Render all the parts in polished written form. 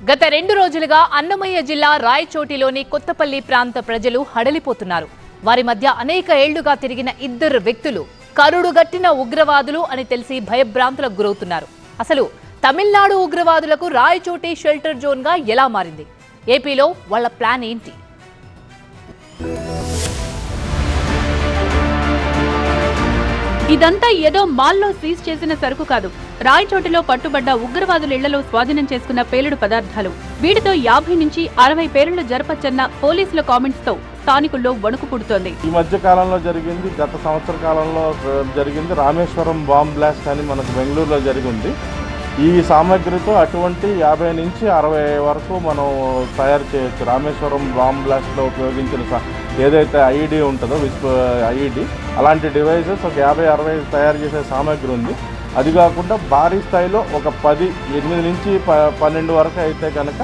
గత 2 రోజులుగా అన్నమయ్య జిల్లా రాయచోటిలోని కొత్తపల్లి ప్రాంత ప్రజలు హడలిపోతున్నారు. వారి మధ్య అనేక ఏళ్లుగా తిరిగిన ఇద్దరు వ్యక్తులు కరుడుగట్టిన ఉగ్రవాదులు అని తెలిసి భయభ్రాంతులకు గురవుతున్నారు. అసలు తమిళనాడు ఉగ్రవాదులకు రాయచోటి షెల్టర్ జోన్ గా ఎలా మారింది? ఏపీలో వాళ్ళ ప్లాన్ ఏంటి? ఇదంతా ఏదో మాల్లో సీజ్ చేసిన సరుకు కాదు. రాయచోటిలో పట్టుబడ్డ ఉగ్రవాదుల ఇళ్లలో స్వాధీనం చేసుకున్న పేలుడు పదార్థాలు. వీటితో 50 నుంచి 60 పేలుళ్లు జరపచ్చన్న పోలీసుల కామెంట్స్ తో స్థానికుల్లో వణుకు పుడుతోంది. ఈ మధ్య కాలంలో జరిగింది, గత సంవత్సర కాలంలో జరిగింది రామేశ్వరం బాంబ్ బ్లాస్ట్ అని మనకు బెంగళూరులో జరిగింది. ఈ సామాగ్రితో అటువంటి 50 నుంచి 60 వరకు మనం తయారు చేయొచ్చు. రామేశ్వరం బాంబ్ బ్లాస్ట్లో ఉపయోగించిన ఏదైతే ఐఈడి ఉంటుందో ఐఈడి అలాంటి డివైజెస్ ఒక 50-60 తయారు చేసే సామాగ్రి ఉంది. అది కాకుండా భారీ స్థాయిలో ఒక 8 నుంచి 12 వరకు అయితే కనుక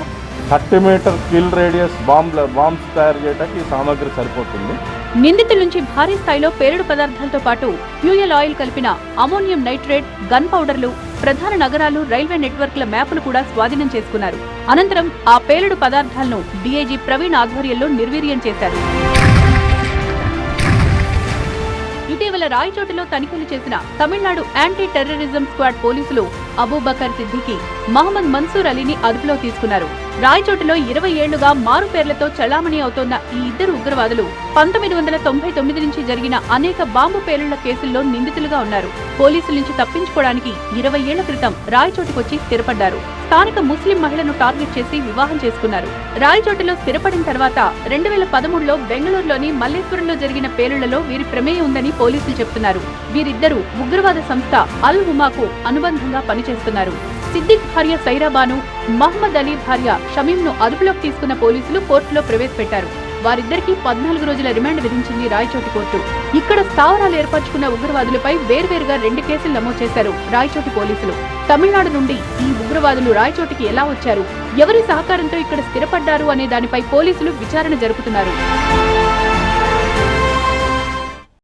30 మీటర్ కిల్ రేడియస్ బాంబ్స్ తయారు చేయడానికి ఈ సామాగ్రి సరిపోతుంది. నిందితుల నుంచి భారీ స్థాయిలో పేలుడు పదార్థాలతో పాటు ఫ్యూయల్ ఆయిల్ కలిపిన అమోనియం నైట్రేట్, గన్ పౌడర్లు, ప్రధాన నగరాలు, రైల్వే నెట్వర్క్ల మ్యాపులు కూడా స్వాధీనం చేసుకున్నారు. అనంతరం ఆ పేలుడు పదార్థాలను డీఐజీ ప్రవీణ్ ఆధ్వర్యంలో నిర్వీర్యం చేశారు. ఇటీవల రాయచోటిలో తనిఖీలు చేసిన తమిళనాడు యాంటీ టెర్రరిజం స్క్వాడ్ పోలీసులు అబూబకర్ సిద్దికి, మహమ్మద్ మన్సూర్ అలీని అదుపులో తీసుకున్నారు. రాయచోటిలో 20 ఏళ్లుగా మారు పేర్లతో చలామణి అవుతోన్న ఈ ఇద్దరు ఉగ్రవాదులు 1999 నుంచి జరిగిన అనేక బాంబు పేలుళ్ల కేసుల్లో నిందితులుగా ఉన్నారు. పోలీసుల నుంచి తప్పించుకోవడానికి 20 ఏళ్ల క్రితం రాయచోటికొచ్చి స్థిరపడ్డారు. స్థానిక ముస్లిం మహిళను టార్గెట్ చేసి వివాహం చేసుకున్నారు. రాయచోటిలో స్థిరపడిన తర్వాత 2013లో బెంగళూరులోని మల్లేశ్వరంలో జరిగిన పేలుళ్లలో వీరి ప్రమేయం ఉందని పోలీసులు చెబుతున్నారు. వీరిద్దరూ ఉగ్రవాద సంస్థ అల్ హుమాకు అనుబంధంగా పనిచేస్తున్నారు. సిద్దిక్ భార్య సైరాబాను, మహమ్మద్ అలీ భార్య షమీంను అదుపులోకి తీసుకున్న పోలీసులు కోర్టులో ప్రవేశపెట్టారు. వారిద్దరికీ 14 రోజుల రిమాండ్ విధించింది రాయచోటి కోర్టు. ఇక్కడ స్థావరాలు ఏర్పరచుకున్న ఉగ్రవాదులపై వేర్వేరుగా 2 కేసులు నమోదు చేశారు రాయచోటి పోలీసులు. తమిళనాడు నుండి ఈ ఉగ్రవాదులు రాయచోటికి ఎలా వచ్చారు, ఎవరి సహకారంతో ఇక్కడ స్థిరపడ్డారు అనే దానిపై పోలీసులు విచారణ జరుపుతున్నారు.